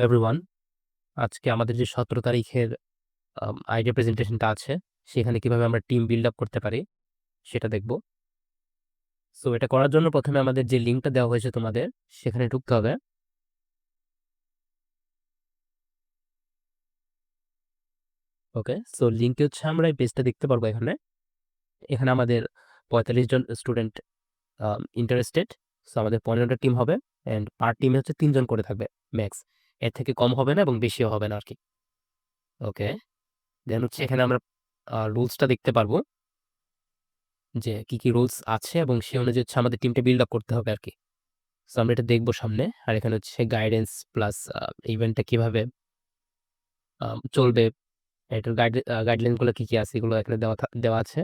Everyone, আজকে আমাদের যে 17 তারিখের আইডিয়া প্রেজেন্টেশনটা আছে, সেখানে কিভাবে আমরা টিম বিল্ড আপ করতে পারি সেটা দেখব। সো এটা করার জন্য প্রথমে আমাদের যে লিঙ্কটা দেওয়া হয়েছে তোমাদের, সেখানে ঢুকতে হবে। ওকে, সো লিঙ্কে হচ্ছে আমরা এই পেজটা দেখতে পারবো। এখানে এখানে আমাদের 45 জন স্টুডেন্ট ইন্টারেস্টেড। সো আমাদের 15টা টিম হবে, অ্যান্ড পার টিমে হচ্ছে 3 জন করে থাকবে ম্যাক্স। এর থেকে কম হবে না এবং বেশিও হবে না আর কি। ওকে, দেন হচ্ছে এখানে আমরা রুলসটা দেখতে পারবো যে কি কি রুলস আছে, এবং সে অনুযায়ী হচ্ছে আমাদের টিমটা বিল্ড আপ করতে হবে আর কি। সো আমরা এটা দেখবো সামনে। আর এখানে হচ্ছে গাইডেন্স প্লাস ইভেন্টটা কিভাবে চলবে, এটার গাইডলাইন গুলো কি কি আছে এগুলো এখানে দেওয়া আছে।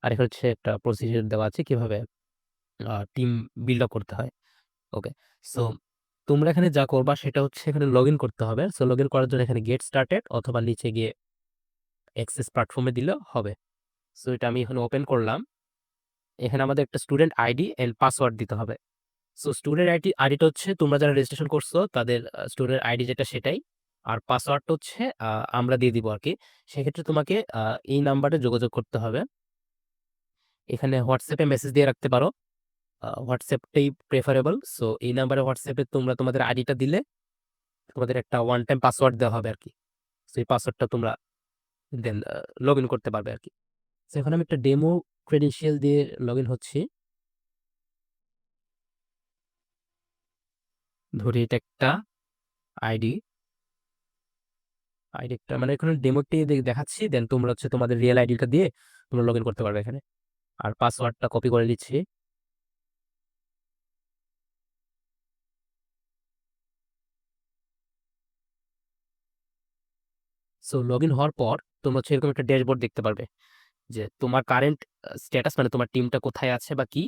আর এখানে হচ্ছে একটা প্রসিজার দেওয়া আছে কিভাবে টিম বিল্ড আপ করতে হয়। ওকে, সো তোমরা এখানে যা করবা সেটা হচ্ছে এখানে লগ ইন করতে হবে। সো লগ ইন করার জন্য এখানে গেট স্টার্টেড অথবা নিচে গিয়ে অ্যাক্সেস প্ল্যাটফর্মে দিলে হবে। সো এটা আমি এখানে ওপেন করলাম। এখানে আমাদের একটা স্টুডেন্ট আইডি এন্ড পাসওয়ার্ড দিতে হবে। সো স্টুডেন্ট আইডিটা হচ্ছে তোমরা যারা রেজিস্ট্রেশন করছো তাদের স্টুডেন্ট আইডি যেটা সেটাই। আর পাসওয়ার্ডটা হচ্ছে আমরা দিয়ে দিব আর কি। সেক্ষেত্রে তোমাকে এই নাম্বারে যোগাযোগ করতে হবে। এখানে হোয়াটসঅ্যাপে মেসেজ দিয়ে রাখতে পারো, হোয়াটসঅ্যাপটাই প্রেফারেবল। সো এই নাম্বারে হোয়াটসঅ্যাপে তোমরা তোমাদের আইডিটা দিলে তোমাদের একটা ওয়ান টাইম পাসওয়ার্ড দেওয়া হবে আর কি। সো এই পাসওয়ার্ডটা তোমরা দেন লগ ইন করতে পারবে আর কি। সো এখন আমি একটা ডেমো ক্রেডেনশিয়াল দিয়ে লগ ইন হচ্ছি। ধরি এটা একটা আইডি, আইডিটা মানে এখানে ডেমোটি দেখাচ্ছি। দেন তোমরা হচ্ছে তোমাদের রিয়েল আইডিটা দিয়ে তোমরা লগ ইন করতে পারবে এখানে। আর পাসওয়ার্ডটা কপি করে দিচ্ছি। সো লগ ইন হওয়ার পর তোমরা হচ্ছে এরকম একটা ড্যাশবোর্ড দেখতে পারবে যে তোমার কারেন্ট স্ট্যাটাস, মানে তোমার টিমটা কোথায় আছে বা কি,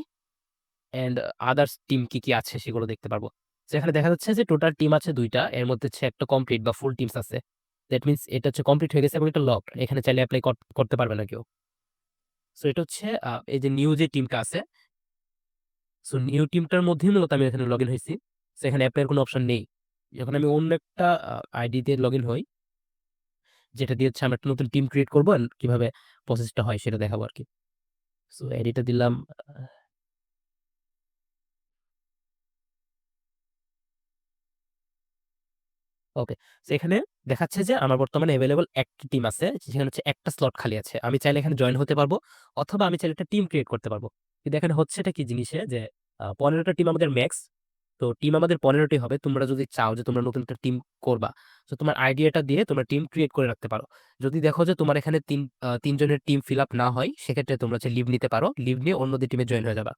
এন্ড আদার্স টিম কি কি আছে সেগুলো দেখতে পারবো। সেখানে দেখা যাচ্ছে যে টোটাল টিম আছে 2টা, এর মধ্যে হচ্ছে একটা কমপ্লিট বা ফুল টিমস আছে। দ্যাট মিনস এটা হচ্ছে কমপ্লিট হয়ে গেছে এবং এটা লক, এখানে চাইলে অ্যাপ্লাই করতে পারবে না কেউ। সো এটা হচ্ছে এই যে নিউ যে টিমটা আছে, সো নিউ টিমটার মধ্যেই মূলত আমি এখানে লগ ইন হয়েছি। সেখানে অ্যাপ্লাইয়ের কোনো অপশন নেই। যখন আমি অন্য একটা আইডি দিয়ে লগ ইন হই, যেটা দিয়ে হচ্ছে আমরা একটা নতুন টিম ক্রিয়েট করবো and কিভাবে প্রসেসটা হয় সেটা দেখাবো আর কি। সো আইডিটা দিলাম। ওকে, তো এখানে দেখাচ্ছে যে আমার বর্তমানে অ্যাভেলেবল একটা টিম আছে, যেখানে হচ্ছে একটা স্লট খালি আছে। আমি চাইলে এখানে জয়েন হতে পারবো, অথবা আমি চাইলে একটা টিম ক্রিয়েট করতে পারবো। কিন্তু এখানে হচ্ছেটা কি জিনিসে যে 15টা টিম আমাদের ম্যাক্স। তো টিম আমাদের 15টি হবে। তোমরা যদি চাও যে তোমরা নতুন একটা টিম করবা, তো তোমার আইডিয়াটা দিয়ে তোমরা টিম ক্রিয়েট করে রাখতে পারো। যদি দেখো যে তোমার এখানে তিনজনের টিম ফিল আপ না হয়, সেক্ষেত্রে তোমরা হচ্ছে লিভ নিতে পারো। লিভ নিয়ে অন্যদের টিমে জয়েন হয়ে যাবা।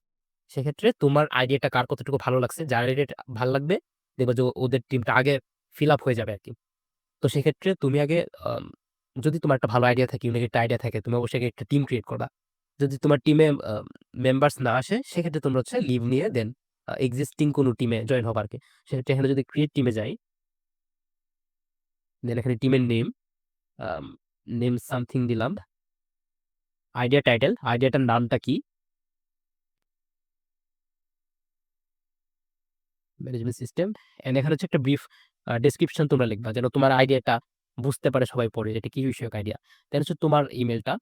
সেক্ষেত্রে তোমার আইডিয়াটা কার কতটুকু ভালো লাগছে, যার আইডিয়া ভালো লাগবে, দেখবা যে ওদের টিমটা আগে ফিল আপ হয়ে যাবে আর কি। তো সেক্ষেত্রে তুমি আগে আম, যদি তোমার একটা ভালো আইডিয়া থাকে, ইউনিক একটা আইডিয়া থাকে, তুমি অবশ্যই আগে একটা টিম ক্রিয়েট করবা। যদি তোমার টিমে মেম্বার্স না আসে, সেক্ষেত্রে তোমরা হচ্ছে লিভ নিয়ে দেন এক্সিস্টিং কোনো টিমে জয়েন হবার আর কি। সেক্ষেত্রে এখানে যদি ক্রিয়েট টিমে যাই, দেন এখানে টিমের নেম, নেম সামথিং দিলাম। আইডিয়া টাইটেল, আইডিয়াটার নামটা কি, ম্যানেজমেন্ট সিস্টেম। এন্ড এখানে হচ্ছে একটা ব্রিফ ডেসক্রিপশন তোমরা লিখবা, যেন তোমার আইডিয়াটা বুঝতে পারে সবাই পড়ে যেটা কি বিষয়ক আইডিয়া। দেন হচ্ছে তোমার ইমেলটা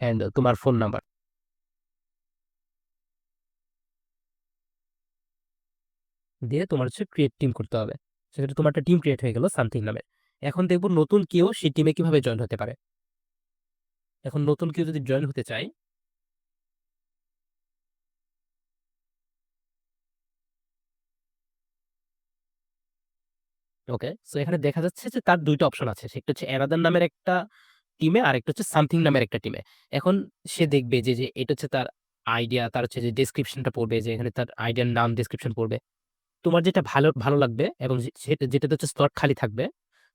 এন্ড তোমার ফোন নাম্বার দিয়ে তোমার হচ্ছে ক্রিয়েট টিম করতে হবে। সেক্ষেত্রে তোমার একটা টিম ক্রিয়েট হয়ে গেল সামথিং নামে। এখন দেখবো নতুন কেউ সেই টিমে কিভাবে জয়েন হতে পারে। এখন নতুন কেউ যদি জয়েন হতে চায়, ওকে, সো এখানে দেখা যাচ্ছে যে তার 2টা অপশন আছে। সেটা হচ্ছে অ্যানাদার নামের একটা টিমে, আর একটা হচ্ছে সামথিং নামের একটা টিমে। এখন সে দেখবে যে যে এটা হচ্ছে তার আইডিয়া, তার হচ্ছে যে ডেসক্রিপশনটা পড়বে, যে এখানে তার আইডিয়ার নাম ডেসক্রিপশন পড়বে। তোমার যেটা ভালো ভালো লাগবে এবং যেটাতে হচ্ছে স্লট খালি থাকবে,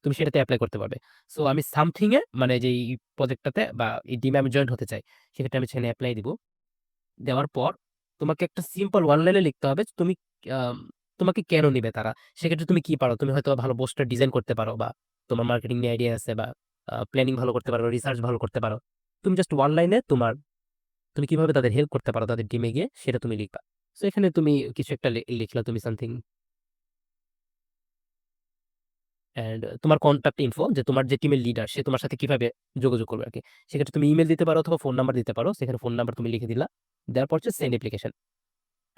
তুমি সেটাতে অ্যাপ্লাই করতে পারবে। সো আমি সামথিং এ, মানে যে এই প্রজেক্টটাতে বা এই টিমে আমি জয়েন হতে চাই, সেক্ষেত্রে আমি সেখানে অ্যাপ্লাই দিব। দেওয়ার পর তোমাকে একটা সিম্পল ওয়ান লাইনে লিখতে হবে যে তুমি আম, তোমাকে কেন নিবে তারা। সেক্ষেত্রে তুমি কি পারো, তুমি হয়তো ভালো পোস্টার ডিজাইন করতে পারো, বা তোমার মার্কেটিং নিয়ে আইডিয়া আছে, বা প্ল্যানিং ভালো করতে পারো, রিসার্চ ভালো করতে পারো। তুমি জাস্ট ওয়ান লাইনে তোমার তুমি কিভাবে তাদের হেল্প করতে পারো তাদের টিমে গিয়ে, সেটা তুমি লিখবা। তো এখানে তুমি কিছু একটা লিখলা তুমি সামথিং। অ্যান্ড তোমার কন্টাক্ট ইনফো, যে তোমার যে টিমের লিডার সে তোমার সাথে কিভাবে যোগাযোগ করবে আরকি। সেক্ষেত্রে তুমি ইমেইল দিতে পারো অথবা ফোন নাম্বার দিতে পারো। সেখানে ফোন নাম্বার তুমি লিখে দিলা। দেওয়ার পর হচ্ছে সেন্ড অ্যাপ্লিকেশন।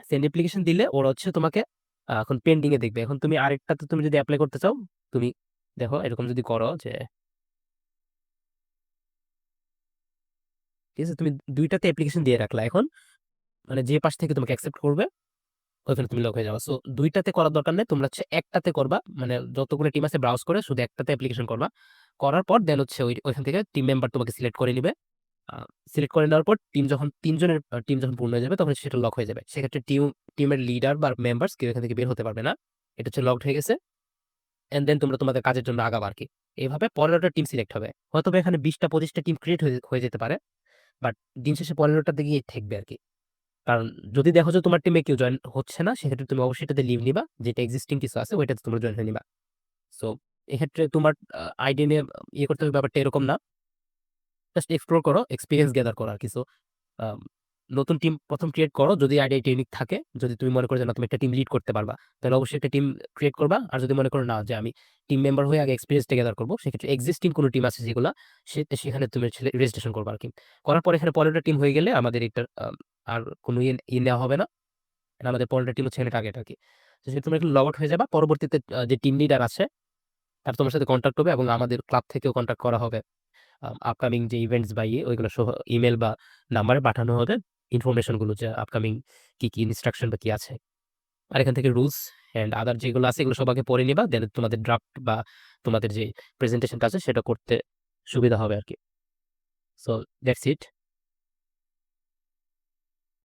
সেন্ড অ্যাপ্লিকেশন দিলে ওরা হচ্ছে তোমাকে এখন পেন্ডিং এ দেখবে। এখন তুমি আরেকটাতে তুমি যদি এপ্লাই করতে চাও, তুমি দেখো এরকম যদি করো যে ঠিক আছে, তুমি ২ টাতে অ্যাপ্লিকেশন দিয়ে রাখলা। এখন মানে যে পাশ থেকে তোমাকে অ্যাকসেপ্ট করবে ওইখানে তুমি লক হয়ে যাবা। সো ২ টাতে করার দরকার নেই। তোমরা হচ্ছে ১ টাতে করবা। মানে যতগুলো টিম আছে ব্রাউজ করে শুধু ১ টাতে অ্যাপ্লিকেশন করবা। করার পর দেন হচ্ছে ওইখান থেকে টিম মেম্বার তোমাকে সিলেক্ট করে নিবে। আ সিলেক্ট করে নেওয়ার পর টিম যখন ৩ জনের টিম যখন পূর্ণ হয়ে যাবে তখন সেটা লক হয়ে যাবে। সেক্ষেত্রে টিমের লিডার বা মেম্বার্স কেউ এখান থেকে বের হতে পারবে না। এটা হচ্ছে লকড হয়ে গেছে। অ্যান্ড দেন তোমরা তোমাদের কাজের জন্য আগাবা আরকি। এভাবে ১৫ টা টিম সিলেক্ট হবে। হয়তোবা এখানে ২০ টা ২৫ টা টিম ক্রিয়েট হয়ে যেতে পারে। বাট দিন শেষে ১৫ টার দিকেই থাকবে আরকি। কারণ যদি দেখো যে তোমার টিমে কেউ জয়েন হচ্ছে না, সেক্ষেত্রে তুমি অবশ্যই এটাতে লিভ নিবা। যেটা এক্সিস্টিং কিছু আছে ওইটাতে তোমরা জয়েন হয়ে নিবা। সো এক্ষেত্রে তোমার আইডি নিয়ে ইয়ে করতে হবে ব্যাপারটা এরকম না। জাস্ট এক্সপ্লোর করো, এক্সপেরিয়েন্স গ্যাদার করো আরকি। সো আম নতুন টিম ১ম ক্রিয়েট করো যদি আইডিয়াটা ইউনিক থাকে। যদি তুমি মনে করো যে না তুমি একটা টিম লিড করতে পারবা, তাহলে অবশ্যই একটা টিম ক্রিয়েট করবা। আর যদি মনে করো না যে আমি টিম মেম্বার হয়ে আগে এক্সপেরিয়েন্সটা গ্যাদার করব, সেক্ষেত্রে এক্সিস্টিং কোন টিম আছে যেগুলা সেখানে তুমি হচ্ছে রেজিস্ট্রেশন করবা আরকি। করার পর এখানে ১৫ টা টিম হয়ে গেলে আমাদের এটার আর কোন নেওয়া হবে না। এটা আমাদের ১৫ টা টিম হচ্ছে এখানে টার্গেট আরকি। তো সেটা তুমি একটু লগ আউট হয়ে যাবা। পরবর্তীতে যে টিম লিডার আছে তারা তোমার সাথে কনট্যাক্ট হবে এবং আমাদের ক্লাব থেকেও কনট্যাক্ট করা হবে। আপকামিং যে ইভেন্টস বা ওইগুলো সহ ইমেইল বা নাম্বারে পাঠানো হবে ইনফরমেশন গুলো, যে আপকামিং কি ইনস্ট্রাকশন বা কি আছে। আর এখান থেকে রুলস অ্যান্ড আদার যেগুলো আছে এগুলো সব আগে পড়ে নিবা। দেন তোমাদের ড্রাফট বা তোমাদের যে প্রেজেন্টেশনটা আছে সেটা করতে সুবিধা হবে আরকি। So that's it.